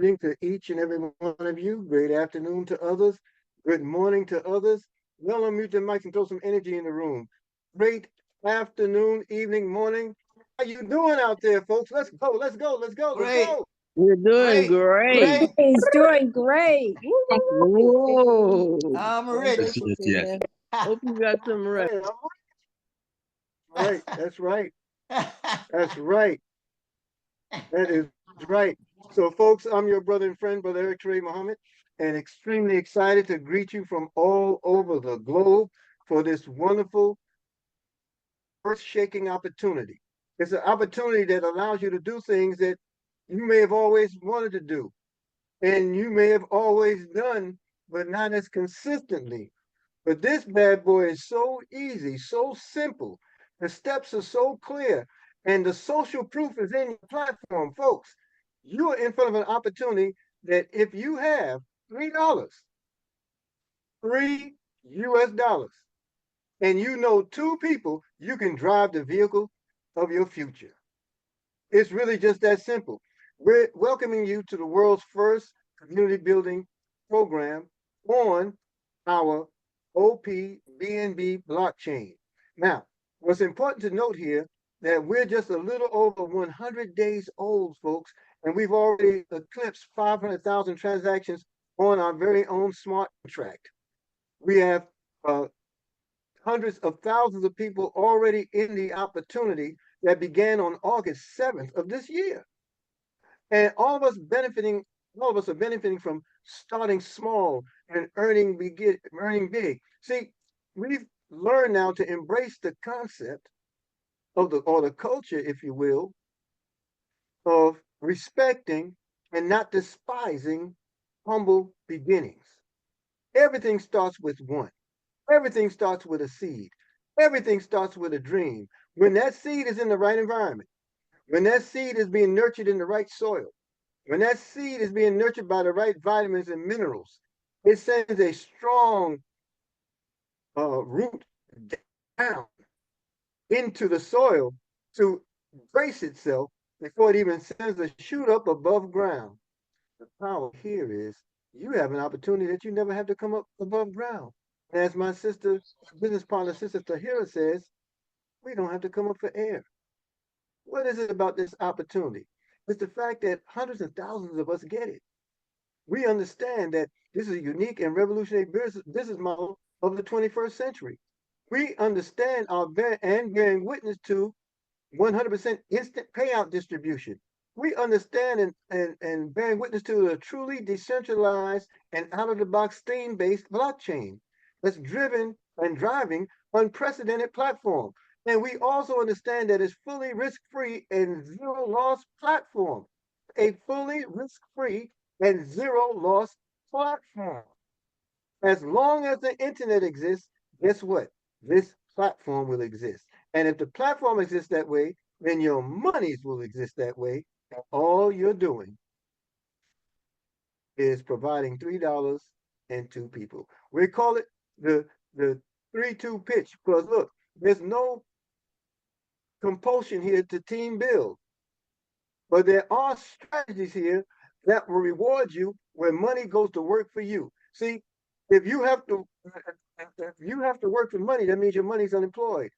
evening to each and every one of you. Great afternoon to others. Good morning to others. Y'all unmute the mics and throw some energy in the room. Great afternoon, evening, morning. How you doing out there, folks? Let's go, let's go, let's go, let's Great. go. You're doing great. He's doing great. Whoa. I'm rich. Yes. Hope you got some rest. Hey, all right, that's right. That's right. That is right. So, folks, I'm your brother and friend, Brother Eric Trey Muhammad, and extremely excited to greet you from all over the globe for this wonderful, earth-shaking opportunity. It's an opportunity that allows you to do things that you may have always wanted to do, and you may have always done, but not as consistently. But this bad boy is so easy, so simple. The steps are so clear, and the social proof is in your platform, folks. You are in front of an opportunity that if you have $3, $3 US, and you know two people, you can drive the vehicle of your future. It's really just that simple. We're welcoming you to the world's first community building program on our OP BNB blockchain. Now, what's important to note here that we're just a little over 100 days old, folks, and we've already eclipsed 500,000 transactions on our very own smart contract. We have hundreds of thousands of people already in the opportunity that began on August 7th of this year. And all of us are benefiting from starting small and earning big. See, we've learned now to embrace the concept of the culture, if you will, of respecting and not despising humble beginnings. Everything starts with one. Everything starts with a seed. Everything starts with a dream. When that seed is in the right environment, when that seed is being nurtured in the right soil, when that seed is being nurtured by the right vitamins and minerals, it sends a strong root down into the soil to brace itself before it even sends a shoot up above ground. The power here is you have an opportunity that you never have to come up above ground. And as my sister, business partner, Sister Tahira says, we don't have to come up for air. What is it about this opportunity? It's the fact that hundreds of thousands of us get it. We understand that this is a unique and revolutionary business model of the 21st century. We understand bearing witness to 100% instant payout distribution. We understand and bearing witness to a truly decentralized and out-of-the-box Steam-based blockchain that's driven and driving unprecedented platform. And we also understand that it's fully risk-free and zero-loss platform. A fully risk-free and zero-loss platform. As long as the internet exists, guess what? This platform will exist. And if the platform exists that way, then your monies will exist that way. And all you're doing is providing $3 and two people. We call it the 3-2 pitch because look, there's no compulsion here to team build. But there are strategies here that will reward you when money goes to work for you. See, if you have to work for money, that means your money's unemployed.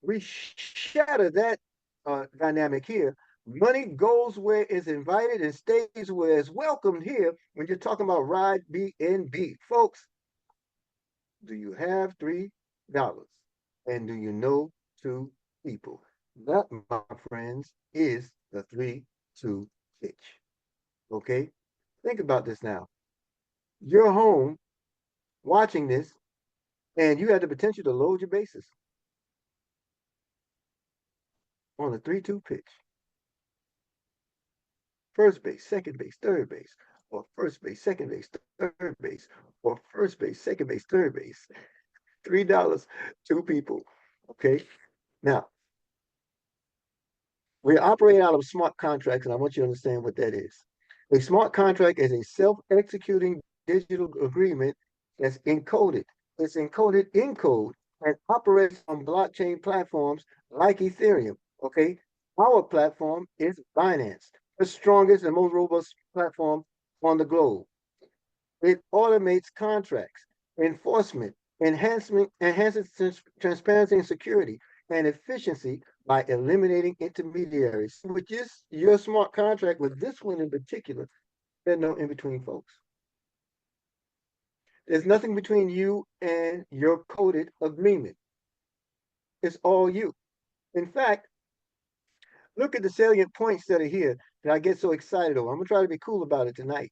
We shatter that dynamic here. Money goes where it's invited and stays where it's welcomed here when you're talking about ride BNB. Folks, do you have $3? And do you know two people? That, my friends, is the 3-2 pitch. Okay? Think about this now. You're home watching this, and you have the potential to load your bases on a 3-2 pitch. First base, second base, third base, or first base, second base, third base, or first base, second base, third base. $3, two people. Okay? Now, we operate out of smart contracts, and I want you to understand what that is. A smart contract is a self-executing digital agreement that's encoded. It's encoded in code and operates on blockchain platforms like Ethereum. Okay? Our platform is Binance, the strongest and most robust platform on the globe. It automates contracts, enforcement, enhances transparency and security and efficiency by eliminating intermediaries, which is your smart contract with this one in particular. There's no in between, folks. There's nothing between you and your coded agreement. It's all you. In fact, look at the salient points that are here that I get so excited over. I'm gonna try to be cool about it tonight.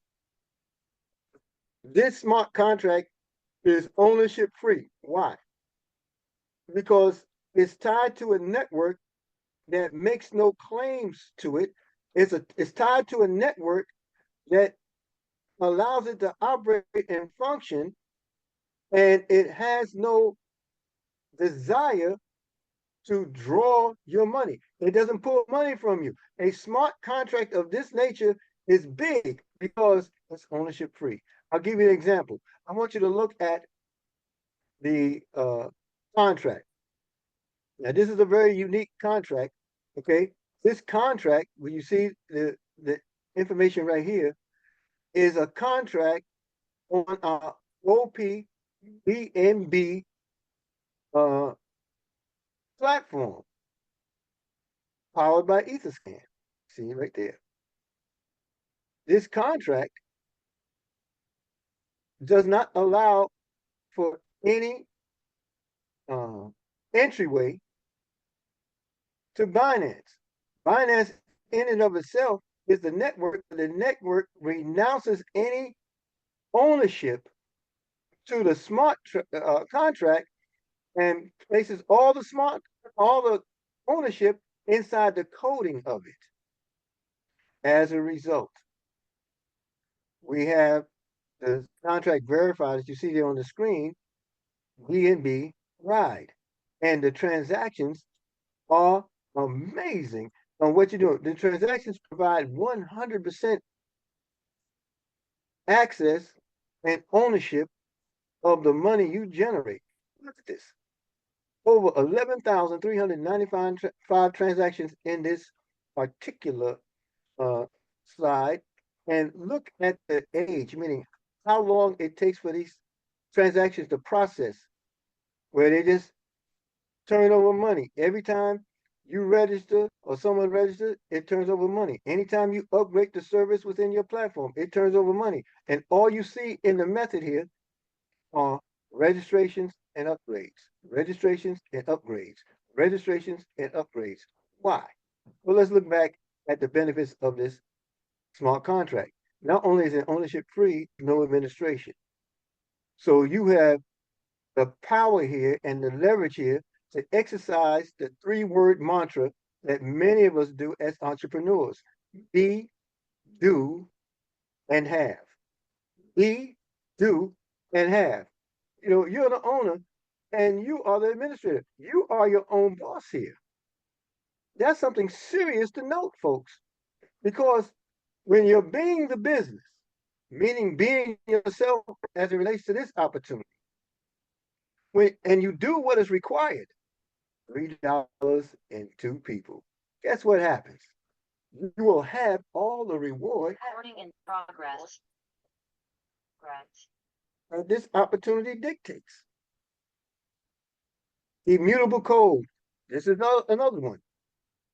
This smart contract is ownership free. Why? Because it's tied to a network that makes no claims to it. It's tied to a network that allows it to operate and function, and it has no desire to draw your money. It doesn't pull money from you. A smart contract of this nature is big because it's ownership free. I'll give you an example. I want you to look at the contract. Now, this is a very unique contract. Okay, this contract, when you see the information right here, is a contract on our OP BNB uh, platform powered by Etherscan. See it right there. This contract does not allow for any uh, entryway to Binance. Binance, in and of itself, is the network. The network renounces any ownership to the smart contract and places all the ownership inside the coding of it. As a result, we have the contract verified, as you see there on the screen, BNB ride. And the transactions are amazing on what you're doing. The transactions provide 100% access and ownership of the money you generate. Look at this. Over 11,395 transactions in this particular uh, slide. And look at the age, meaning how long it takes for these transactions to process, where they just turn over money. Every time you register or someone registers, it turns over money. Anytime you upgrade the service within your platform, it turns over money. And all you see in the method here are registrations and upgrades, registrations and upgrades, registrations and upgrades. Why? Well, let's look back at the benefits of this smart contract. Not only is it ownership free, no administration. So you have the power here and the leverage here to exercise the three-word mantra that many of us do as entrepreneurs: be, do, and have. Be, do, and have. You know, you're the owner and you are the administrator. You are your own boss here. That's something serious to note, folks, because when you're being the business, meaning being yourself as it relates to this opportunity, and you do what is required, $3 and two people, guess what happens? You will have all the reward Recording in progress. that this opportunity dictates. Immutable code. This is another one.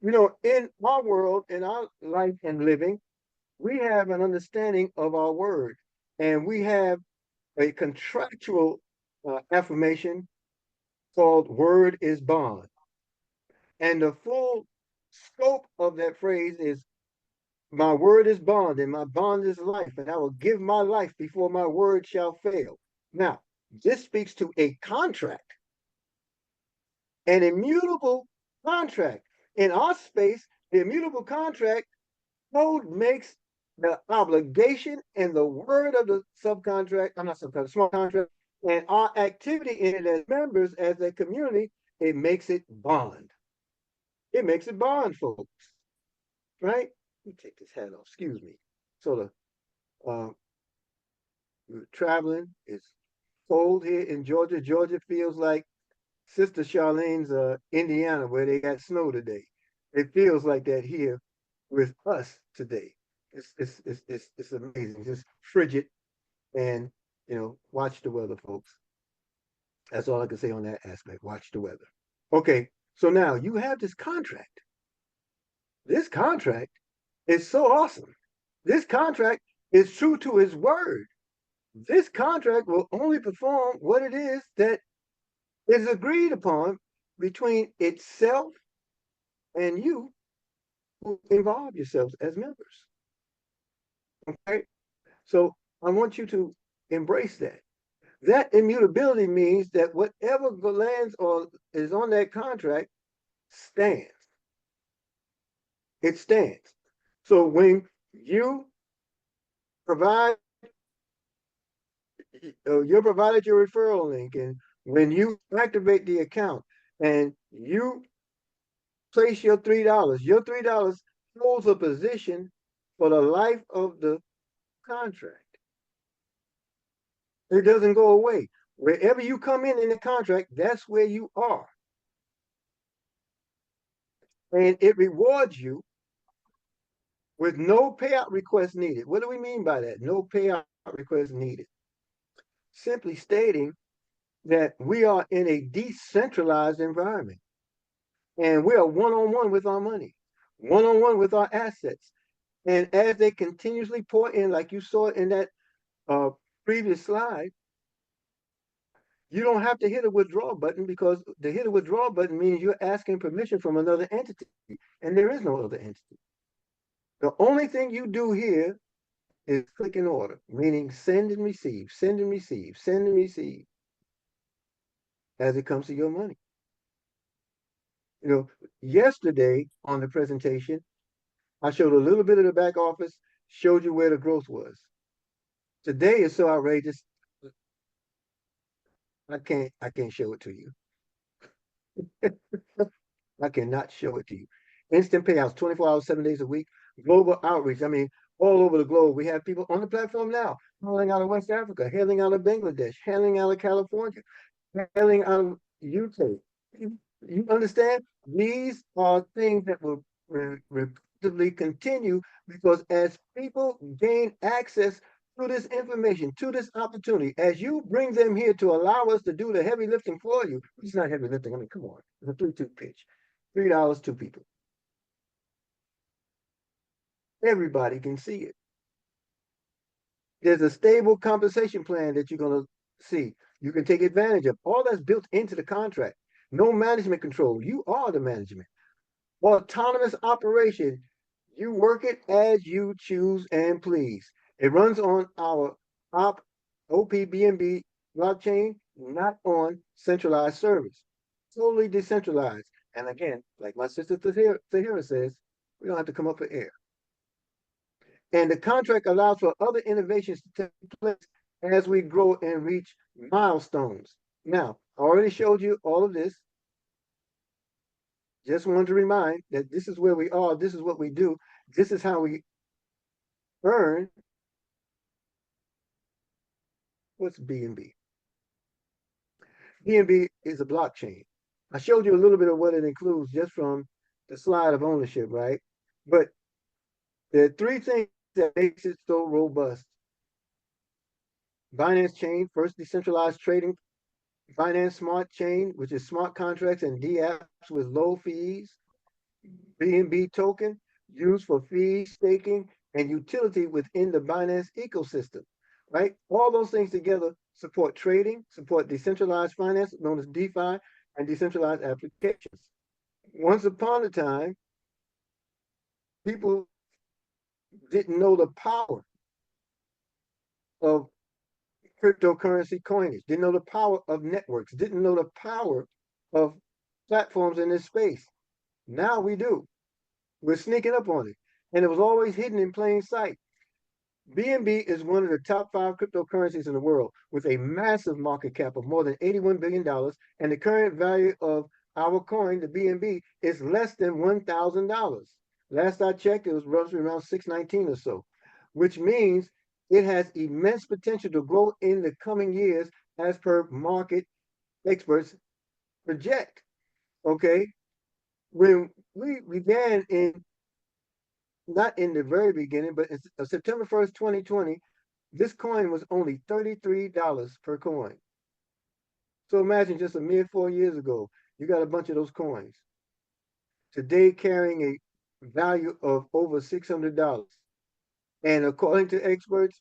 You know, in our world, in our life and living, we have an understanding of our word, and we have a contractual affirmation called word is bond. And the full scope of that phrase is my word is bond, and my bond is life, and I will give my life before my word shall fail. Now, this speaks to a contract, an immutable contract. In our space, the immutable contract code makes the obligation and the word of the subcontract, I'm not subcontract, smart contract, and our activity in it as members, as a community, it makes it bond. It makes it bond, folks. Right? Let me take this hat off. Excuse me. So we're traveling. It's cold here in Georgia. Georgia feels like Sister Charlene's Indiana, where they got snow today. It feels like that here with us today. It's amazing. Just frigid and watch the weather, folks. That's all I can say on that aspect. Watch the weather. Okay, so now you have this contract. This contract is so awesome. This contract is true to its word. This contract will only perform what it is that is agreed upon between itself and you who involve yourselves as members. Okay? So I want you to embrace that. That immutability means that whatever lands or is on that contract stands. It stands. So when you provide, you provided your referral link, and when you activate the account and you place your $3 holds a position for the life of the contract. It doesn't go away. Wherever you come in the contract, that's where you are. And it rewards you with no payout request needed. What do we mean by that? No payout request needed. Simply stating that we are in a decentralized environment and we are one-on-one with our money, one-on-one with our assets. And as they continuously pour in, like you saw in that uh, previous slide, you don't have to hit a withdraw button, because the hit a withdraw button means you're asking permission from another entity, and there is no other entity. The only thing you do here is click an order, meaning send and receive, send and receive, send and receive as it comes to your money. Yesterday on the presentation, I showed a little bit of the back office, showed you where the growth was. Today is so outrageous, I can't show it to you. I cannot show it to you. Instant payouts, 24 hours, 7 days a week, global outreach. I mean, all over the globe. We have people on the platform now, hailing out of West Africa, hailing out of Bangladesh, hailing out of California, hailing out of UK. You understand? These are things that will repeatedly continue, because as people gain access to this information, to this opportunity, as you bring them here to allow us to do the heavy lifting for you, it's not heavy lifting. I mean, come on, it's a 3-2 pitch. $3, two people. Everybody can see it. There's a stable compensation plan that you're going to see. You can take advantage of. All that's built into the contract. No management control. You are the management. Autonomous operation. You work it as you choose and please. It runs on our OP BNB blockchain, not on centralized servers. Totally decentralized. And again, like my sister Tahira says, we don't have to come up for air. And the contract allows for other innovations to take place as we grow and reach milestones. Now, I already showed you all of this. Just wanted to remind that this is where we are. This is what we do. This is how we earn. What's BNB? BNB is a blockchain. I showed you a little bit of what it includes just from the slide of ownership, right? But there are three things that makes it so robust. Binance Chain, first decentralized trading. Binance Smart Chain, which is smart contracts and dApps with low fees. BNB token, used for fee staking and utility within the Binance ecosystem, right? All those things together support trading, support decentralized finance, known as DeFi, and decentralized applications. Once upon a time, people didn't know the power of cryptocurrency coinage, didn't know the power of networks, didn't know the power of platforms in this space. Now we do. We're sneaking up on it. And it was always hidden in plain sight. BNB is one of the top 5 cryptocurrencies in the world, with a massive market cap of more than $81 billion. And the current value of our coin, the BNB, is less than $1,000. Last I checked, it was roughly around 619 or so, which means it has immense potential to grow in the coming years, as per market experts project. Okay. When we began in not in the very beginning, but it's September 1st, 2020, this coin was only $33 per coin. So imagine just a mere 4 years ago, you got a bunch of those coins. Today carrying a value of over $600. And according to experts,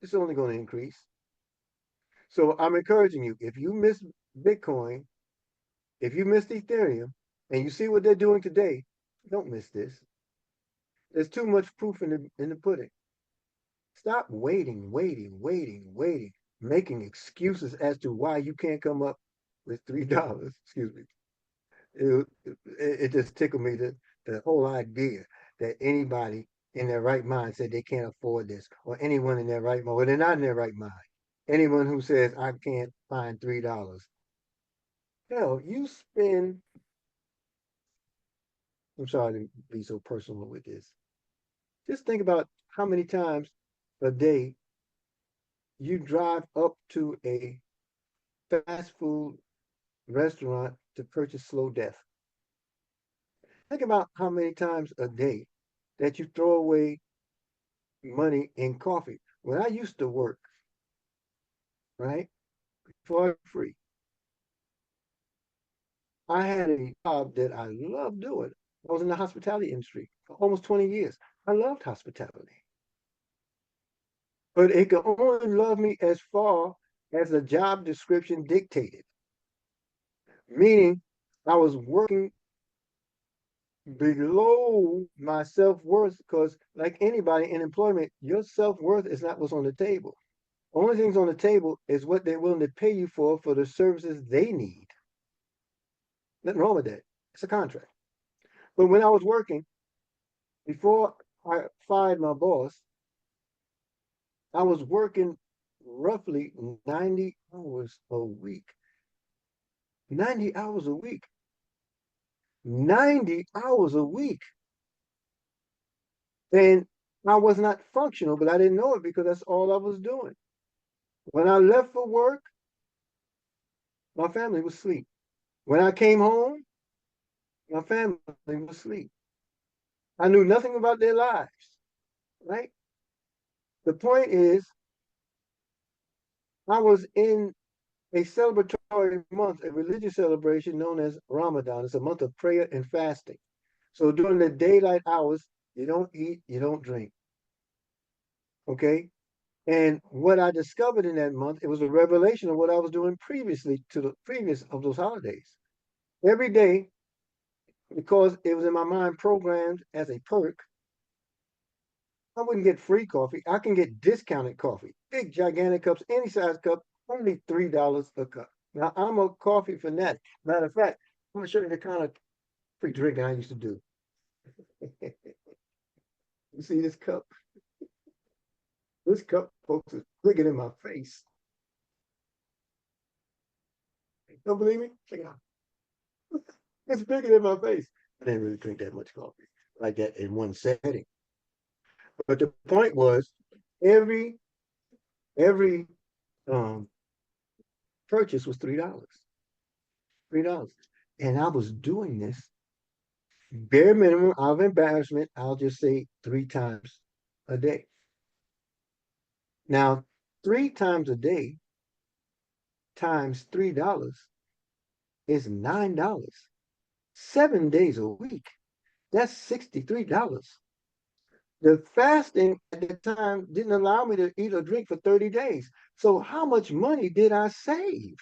it's only going to increase. So I'm encouraging you, if you miss Bitcoin, if you missed Ethereum, and you see what they're doing today, don't miss this. There's too much proof in the pudding. Stop waiting, making excuses as to why you can't come up with $3. Excuse me. It just tickled me the whole idea that anybody in their right mind said they can't afford this, or anyone in their right mind, well, they're not in their right mind. Anyone who says I can't find $3, hell, you spend. I'm sorry to be so personal with this. Just think about how many times a day you drive up to a fast food restaurant to purchase slow death. Think about how many times a day that you throw away money in coffee. When I used to work, right, for free, I had a job that I loved doing. I was in the hospitality industry for almost 20 years. I loved hospitality. But it could only love me as far as the job description dictated, meaning I was working below my self-worth because like anybody in employment, your self-worth is not what's on the table. Only things on the table is what they're willing to pay you for the services they need. Nothing wrong with that. It's a contract. But when I was working, before I fired my boss, I was working roughly 90 hours a week. 90 hours a week. 90 hours a week. And I was not functional, but I didn't know it because that's all I was doing. When I left for work, my family was asleep. When I came home, my family was asleep. I knew nothing about their lives, right? The point is, I was in a celebratory month, a religious celebration known as Ramadan. It's a month of prayer and fasting. So during the daylight hours, you don't eat, you don't drink. Okay. And what I discovered in that month, it was a revelation of what I was doing previously to the previous of those holidays. Every day, because it was in my mind programmed as a perk, I wouldn't get free coffee. I can get discounted coffee, big, gigantic cups, any size cup, only $3 a cup. Now, I'm a coffee fanatic. Matter of fact, I'm going to show you the kind of free drinking I used to do. You see this cup? This cup, folks, is bigger than my face. Don't believe me? Check it out. It's bigger than my face. I didn't really drink that much coffee like that in one setting. But the point was, every every um purchase was $3. $3. And I was doing this bare minimum of embarrassment, I'll just say 3 times a day. Now, 3 times a day times $3 is $9. 7 days a week. That's $63. The fasting at the time didn't allow me to eat or drink for 30 days. So how much money did I save?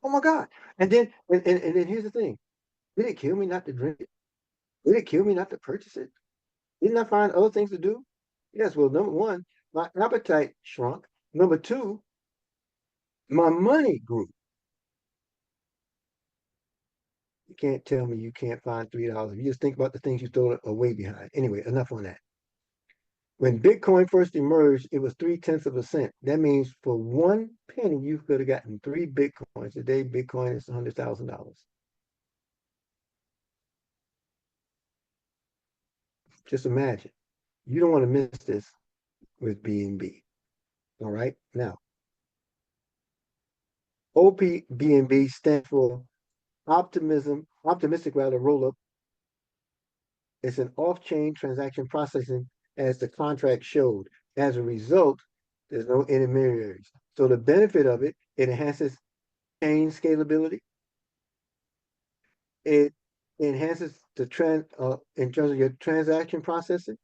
Oh my God. And then here's the thing. Did it kill me not to drink it? Did it kill me not to purchase it? Didn't I find other things to do? Yes, well, number one, my appetite shrunk. Number two, my money grew. You can't tell me you can't find $3. If you just think about the things you throw away behind. Anyway, enough on that. When Bitcoin first emerged, it was 3/10 of a cent. That means for 1 penny, you could have gotten 3 Bitcoins. Today, Bitcoin is $100,000. Just imagine. You don't want to miss this with BNB. All right. Now, OPBNB stands for optimistic rather roll up it's an off-chain transaction processing as the contract showed. As a result, there's no intermediaries. So the benefit of it, it enhances chain scalability. It enhances the trend in terms of your transaction processing.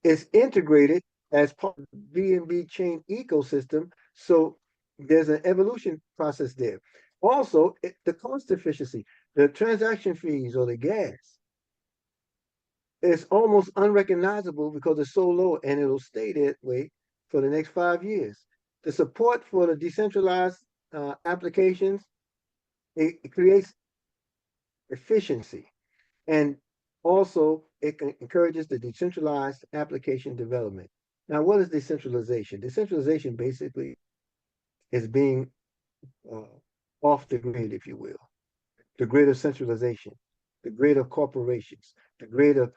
It's integrated as part of the BNB chain ecosystem. So there's an evolution process there. Also, the cost efficiency, the transaction fees or the gas, it's almost unrecognizable because it's so low and it'll stay that way for the next 5 years. The support for the decentralized applications, it creates efficiency. And also, it encourages the decentralized application development. Now, what is decentralization? Decentralization basically is being uh, off the grid, if you will, the grid of centralization, the grid of corporations, the grid of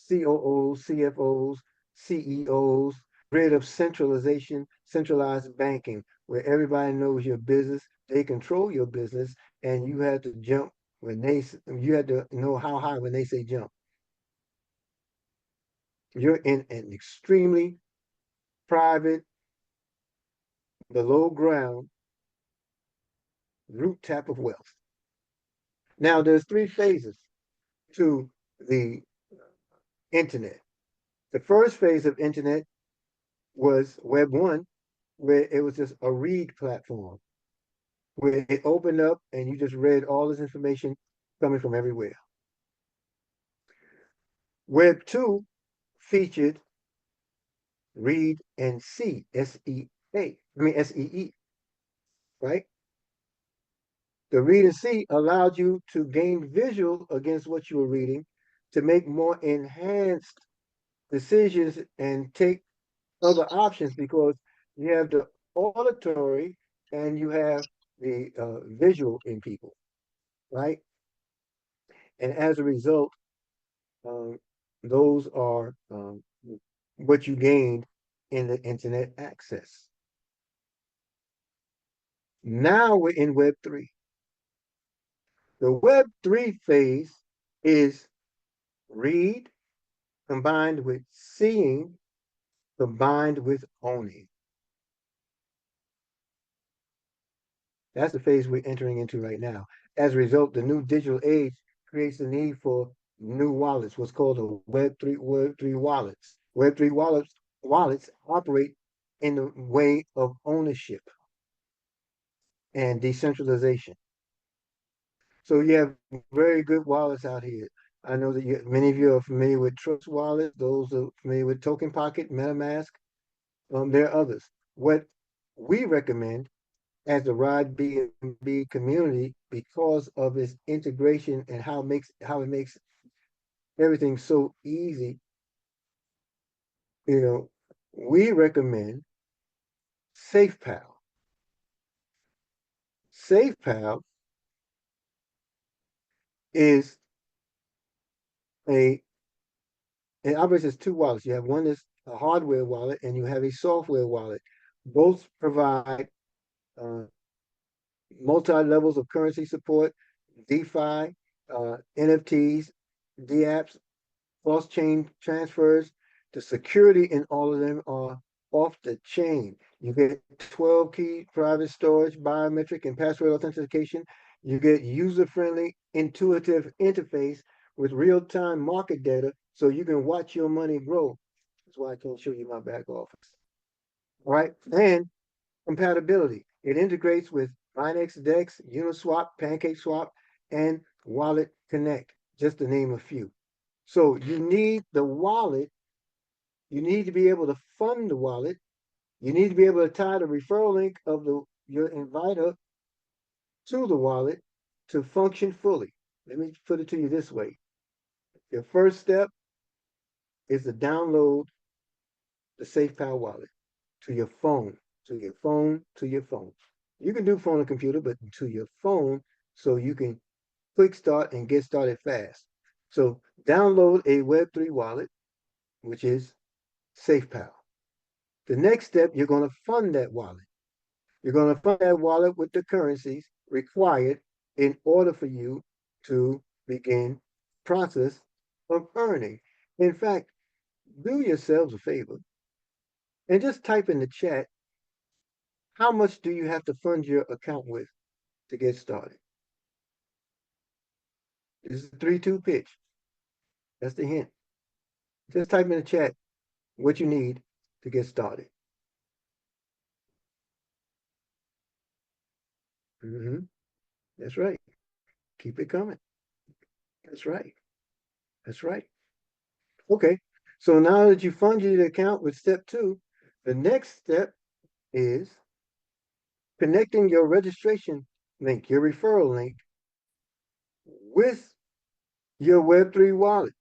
COOs, CFOs, CEOs, grid of centralization, centralized banking, where everybody knows your business, they control your business, and you have to jump when you had to know how high when they say jump. You're in an extremely private, below ground root tap of wealth. Now, there's three phases to the internet. The first phase of internet was Web 1, where it was just a read platform, where it opened up and you just read all this information coming from everywhere. Web 2 featured read and see, SEE, right? The read and see allowed you to gain visual against what you were reading to make more enhanced decisions and take other options because you have the auditory and you have the visual in people, right? And as a result, um, those are what you gained in the internet access. Now we're in Web 3. The Web 3 phase is read combined with seeing combined with owning. That's the phase we're entering into right now. As a result, the new digital age creates the need for new wallets, what's called a Web3 wallets. Web3 wallets operate in the way of ownership and decentralization. So you have very good wallets out here. I know that many of you are familiar with Trust Wallet. Those are familiar with Token Pocket, MetaMask. There are others. What we recommend as the Rod BNB community, because of its integration and how it makes everything so easy, you know, we recommend SafePal. SafePal is a it operates as two wallets. You have one that's a hardware wallet and you have a software wallet. Both provide uh, multi-levels of currency support, DeFi, NFTs, DApps, cross-chain transfers. The security in all of them are off the chain. You get 12 key private storage, biometric, and password authentication. You get user-friendly, intuitive interface with real-time market data so you can watch your money grow. That's why I can't show you my back office. All right. And compatibility. It integrates with Binex Dex, Uniswap, PancakeSwap, and Wallet Connect, just to name a few. So you need the wallet. You need to be able to fund the wallet. You need to be able to tie the referral link of your inviter to the wallet to function fully. Let me put it to you this way. Your first step is to download the SafePal wallet to your phone, to your phone, to your phone. You can do phone and computer, but to your phone so you can quick start and get started fast. So download a Web3 wallet, which is SafePal. The next step, you're going to fund that wallet. You're going to fund that wallet with the currencies required in order for you to begin process of earning. In fact, do yourselves a favor and just type in the chat, how much do you have to fund your account with to get started? This is the 3-2 pitch. That's the hint. Just type in the chat what you need to get started. Mm-hmm. That's right. Keep it coming. That's right. That's right. Okay. So now that you funded your account with step 2, the next step is connecting your registration link, your referral link, with your Web3 wallet.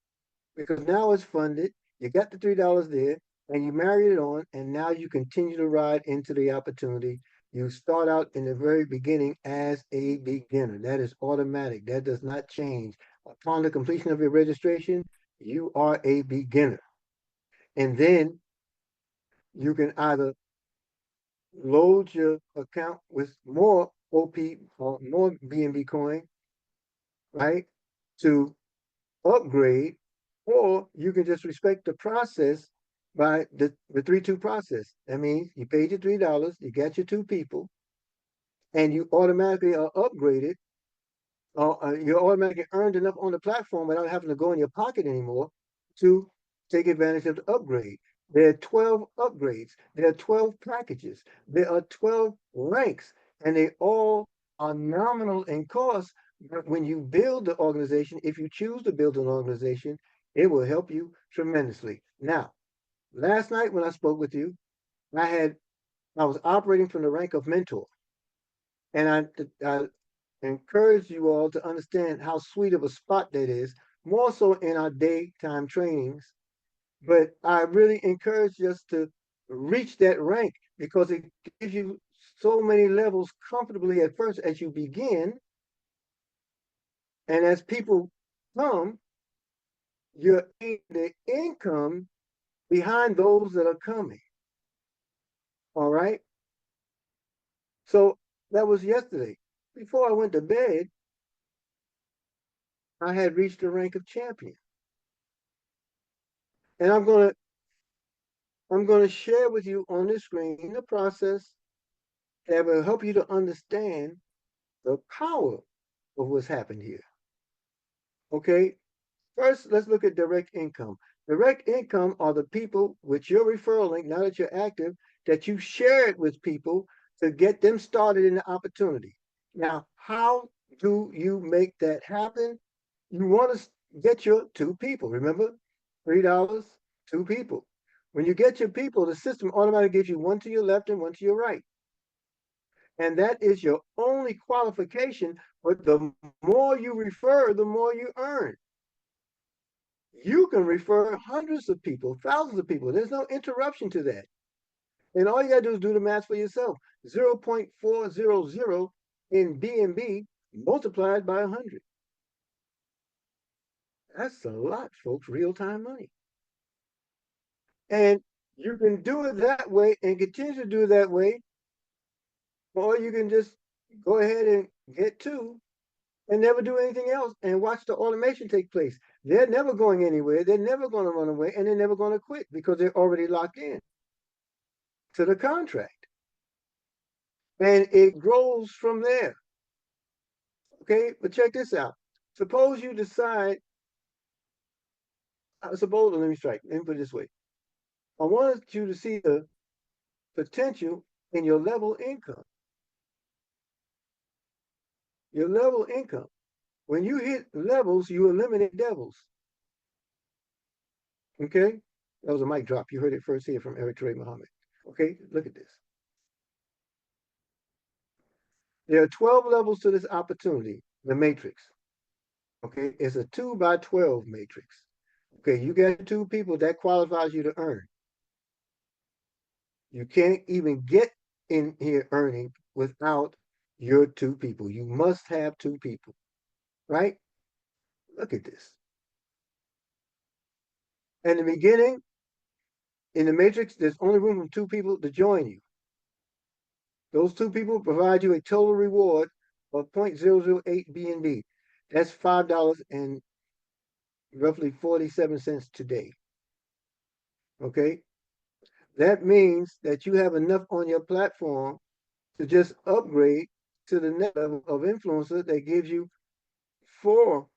Because now it's funded, you got the $3 there, and you married it on, and now you continue to ride into the opportunity. You start out in the very beginning as a beginner. That is automatic. That does not change. Upon the completion of your registration, you are a beginner. And then you can either load your account with more OP or more BNB coin, right? To upgrade, or you can just respect the process by the 3-2 process. That means you paid your $3, you got your 2 people, and you automatically are upgraded, or you're automatically earned enough on the platform without having to go in your pocket anymore to take advantage of the upgrade. There are 12 upgrades, there are 12 packages, there are 12 ranks, and they all are nominal in cost. But when you build the organization, if you choose to build an organization, it will help you tremendously. Now, last night when I spoke with you, I was operating from the rank of mentor, and I encourage you all to understand how sweet of a spot that is, more so in our daytime trainings. But I really encourage us to reach that rank because it gives you so many levels comfortably at first as you begin. And as people come, you're the income behind those that are coming. All right. So that was yesterday. Before I went to bed, I had reached the rank of champion. And I'm gonna share with you on this screen the process that will help you to understand the power of what's happened here. Okay, first let's look at direct income. Direct income are the people with your referral link, now that you're active, that you share it with people to get them started in the opportunity. Now, how do you make that happen? You want to get your 2 people. Remember, $3, 2 people. When you get your people, the system automatically gives you one to your left and one to your right. And that is your only qualification. But the more you refer, the more you earn. You can refer hundreds of people, thousands of people. There's no interruption to that. And all you got to do is do the math for yourself. 0.400 in BNB multiplied by 100. That's a lot, folks, real-time money. And you can do it that way and continue to do it that way, or you can just go ahead and get 2 and never do anything else and watch the automation take place. They're never going anywhere. They're never going to run away, and they're never going to quit because they're already locked in to the contract. And it grows from there. Okay, but check this out. Suppose you decide, let me put it this way. I wanted you to see the potential in your level income. Your level income. When you hit levels, you eliminate devils. Okay? That was a mic drop. You heard it first here from Eric Trey Muhammad. Okay, look at this. There are 12 levels to this opportunity, the matrix. Okay, it's a 2 by 12 matrix. Okay, you got 2 people, that qualifies you to earn. You can't even get in here earning without your 2 people. You must have 2 people, right? Look at this. In the beginning, in the matrix, there's only room for 2 people to join you. Those 2 people provide you a total reward of 0.008 BNB. That's $5.50. roughly 47 cents today. Okay? That means that you have enough on your platform to just upgrade to the next level of influencer that gives you 4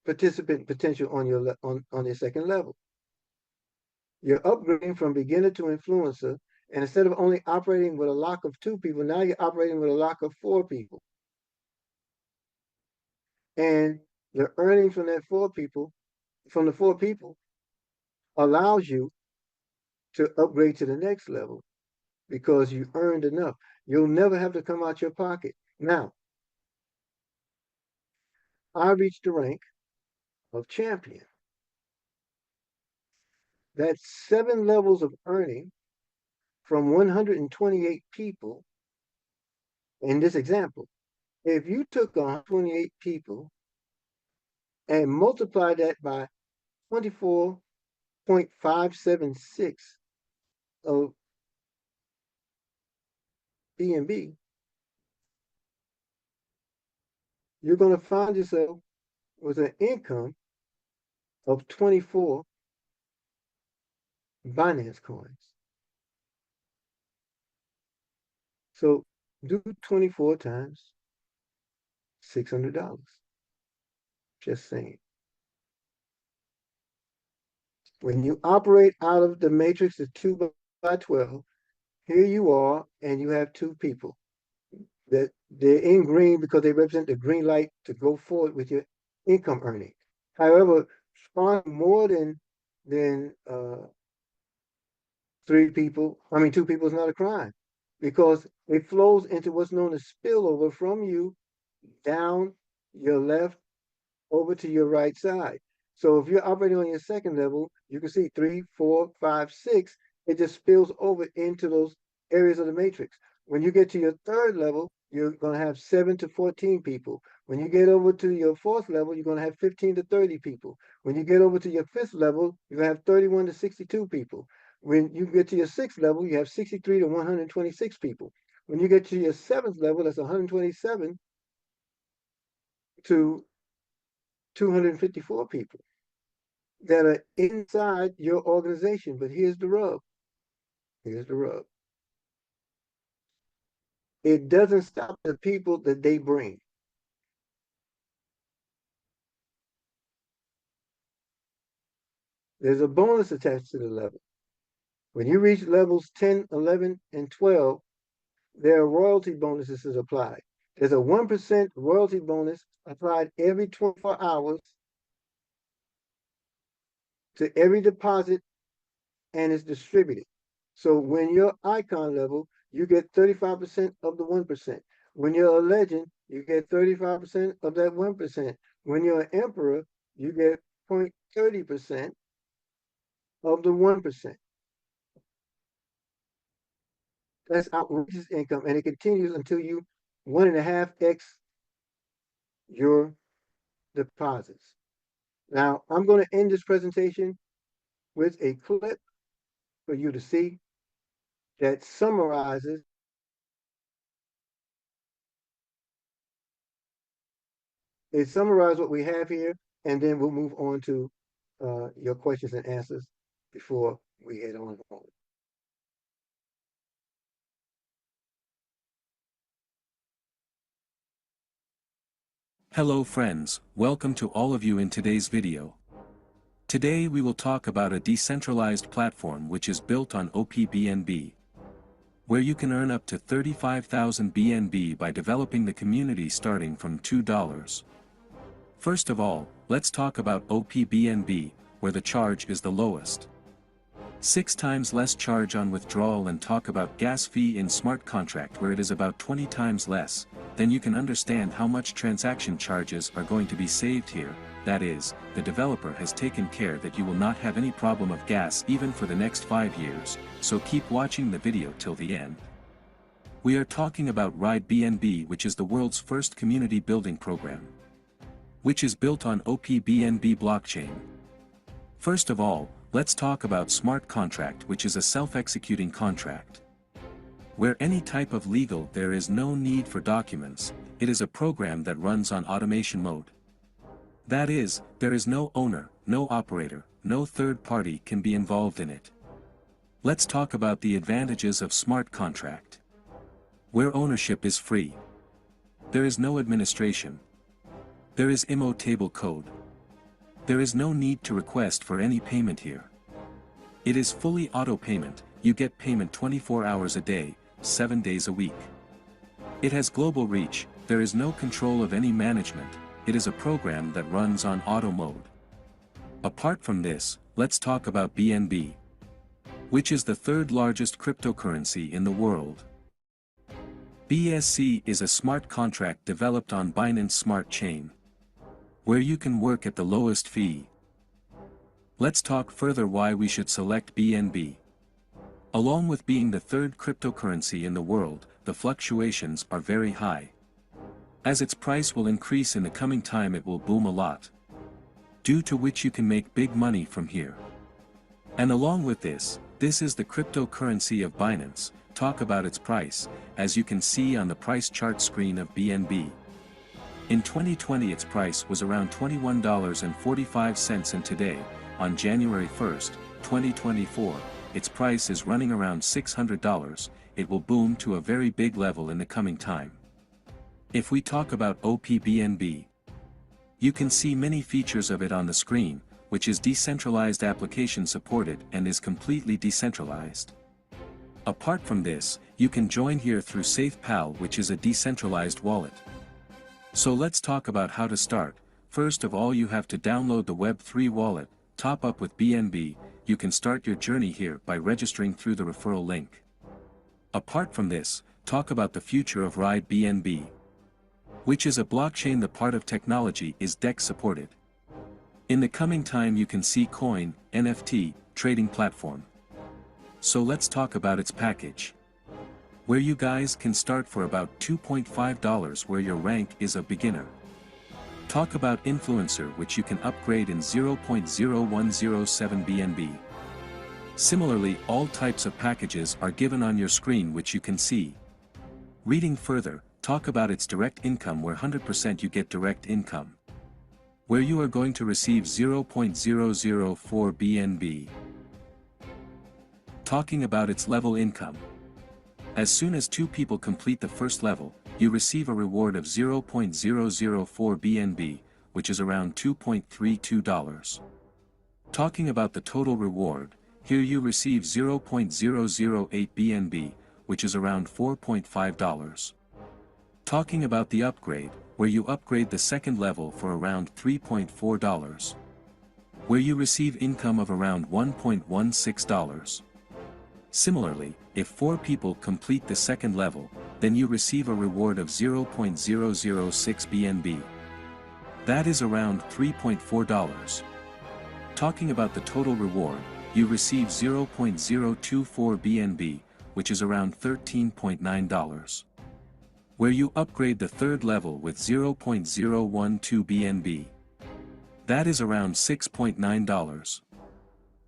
participant potential on your second level. You're upgrading from beginner to influencer, and instead of only operating with a lock of 2 people, now you're operating with a lock of 4 people. And the earnings from the 4 people, allows you to upgrade to the next level because you earned enough. You'll never have to come out your pocket. Now, I reached the rank of champion. That's 7 levels of earning from 128 people in this example. If you took 128 people and multiply that by 24.576 of BNB, you're going to find yourself with an income of 24 Binance coins. So do 24 times $600. Just saying. When you operate out of the matrix of 2 by 12, here you are, and you have 2 people that they're in green because they represent the green light to go forward with your income earning. However, spawning more than 2 people is not a crime because it flows into what's known as spillover from you down your left over to your right side. So if you're operating on your second level, you can see 3, 4, 5, 6. It just spills over into those areas of the matrix. When you get to your third level, you're going to have 7 to 14 people. When you get over to your fourth level, you're going to have 15 to 30 people. When you get over to your fifth level, you're going to have 31 to 62 people. When you get to your sixth level, you have 63 to 126 people. When you get to your seventh level, that's 127 to 254 people that are inside your organization. But here's the rub. Here's the rub. It doesn't stop the people that they bring. There's a bonus attached to the level. When you reach levels 10, 11, and 12, there are royalty bonuses applied. There's a 1% royalty bonus applied every 24 hours to every deposit, and it's distributed. So when you're icon level, you get 35% of the 1%. When you're a legend, you get 35% of that 1%. When you're an emperor, you get 0.30% of the 1%. That's outrageous income, and it continues until you 1.5x your deposits. Now, I'm going to end this presentation with a clip for you to see that summarizes what we have here, and then we'll move on to your questions and answers before we head on home. Hello friends, welcome to all of you in today's video. Today we will talk about a decentralized platform which is built on OP-BNB, where you can earn up to 35,000 BNB by developing the community starting from $2. First of all, let's talk about OP-BNB, where the charge is the lowest. 6 times less charge on withdrawal, and talk about gas fee in smart contract where it is about 20 times less. Then you can understand how much transaction charges are going to be saved here. That is, the developer has taken care that you will not have any problem of gas even for the next 5 years, so keep watching the video till the end. We are talking about Ride BNB, which is the world's first community building program, which is built on OP-BNB blockchain. First of all, let's talk about smart contract, which is a self-executing contract, where any type of legal there is no need for documents. It is a program that runs on automation mode. That is, there is no owner, no operator, no third party can be involved in it. Let's talk about the advantages of smart contract. Where ownership is free. There is no administration. There is immutable code. There is no need to request for any payment here. It is fully auto payment, you get payment 24 hours a day, 7 days a week. It has global reach, there is no control of any management, it is a program that runs on auto mode. Apart from this, let's talk about BNB, which is the third largest cryptocurrency in the world. BSC is a smart contract developed on Binance Smart Chain, where you can work at the lowest fee. Let's talk further why we should select BNB. Along with being the third cryptocurrency in the world, the fluctuations are very high. As its price will increase in the coming time, it will boom a lot, due to which you can make big money from here. And along with this is the cryptocurrency of Binance. Talk about its price, as you can see on the price chart screen of BNB. In 2020 its price was around $21.45, and today, on January 1st, 2024, its price is running around $600, it will boom to a very big level in the coming time. If we talk about OPBNB, you can see many features of it on the screen, which is decentralized application supported and is completely decentralized. Apart from this, you can join here through SafePal, which is a decentralized wallet. So let's talk about how to start. First of all, you have to download the Web3 wallet, top up with BNB, you can start your journey here by registering through the referral link. Apart from this, talk about the future of Ride BNB, which is a blockchain. The part of technology is DEX supported. In the coming time you can see coin, NFT, trading platform. So let's talk about its package, where you guys can start for about $2.5 where your rank is a beginner. Talk about influencer, which you can upgrade in 0.0107 BNB. Similarly, all types of packages are given on your screen, which you can see. Reading further, talk about its direct income, where 100% you get direct income, where you are going to receive 0.004 BNB. Talking about its level income. As soon as 2 people complete the first level, you receive a reward of 0.004 BNB, which is around $2.32. Talking about the total reward, here you receive 0.008 BNB, which is around $4.5. Talking about the upgrade, where you upgrade the second level for around $3.4, where you receive income of around $1.16. Similarly, if 4 people complete the second level, then you receive a reward of 0.006 BNB. That is around $3.4. Talking about the total reward, you receive 0.024 BNB, which is around $13.9. Where you upgrade the third level with 0.012 BNB. That is around $6.9.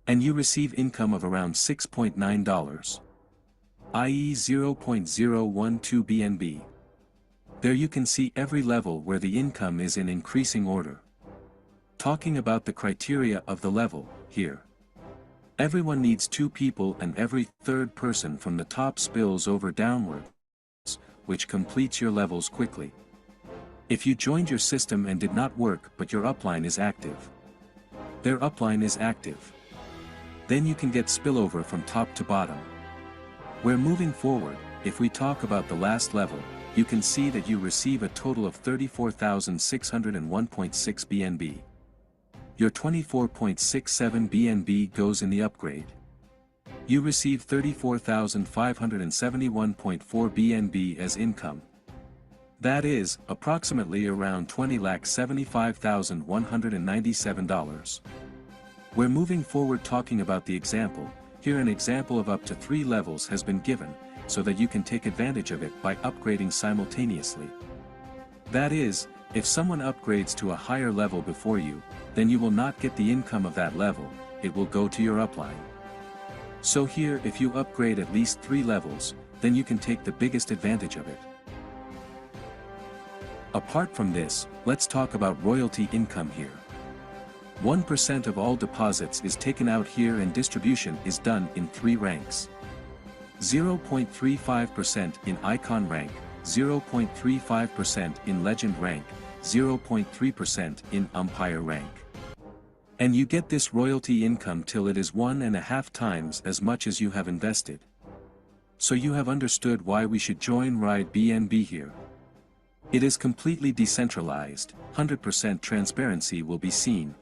And you receive income of around $6.9, i.e. 0.012 BNB. There you can see every level where the income is in increasing order. Talking about the criteria of the level, here. Everyone needs 2 people, and every third person from the top spills over downwards, which completes your levels quickly. If you joined your system and did not work but your upline is active, their upline is active, then you can get spillover from top to bottom. Where moving forward, if we talk about the last level, you can see that you receive a total of 34,601.6 BNB. Your 24.67 BNB goes in the upgrade. You receive 34,571.4 BNB as income. That is, approximately around $20,75,197. We're moving forward talking about the example. Here an example of up to 3 levels has been given, so that you can take advantage of it by upgrading simultaneously. That is, if someone upgrades to a higher level before you, then you will not get the income of that level, it will go to your upline. So here if you upgrade at least 3 levels, then you can take the biggest advantage of it. Apart from this, let's talk about royalty income here. 1% of all deposits is taken out here and distribution is done in 3 ranks. 0.35% in icon rank, 0.35% in legend rank, 0.3% in umpire rank. And you get this royalty income till it is 1.5 times as much as you have invested. So you have understood why we should join Ride BNB here. It is completely decentralized, 100% transparency will be seen.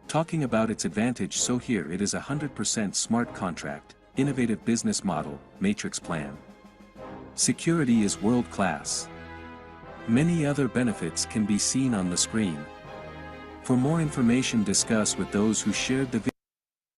Talking about its advantage, so here it is 100% smart contract, innovative business model, matrix plan. Security is world class. Many other benefits can be seen on the screen. For more information, discuss with those who shared the video.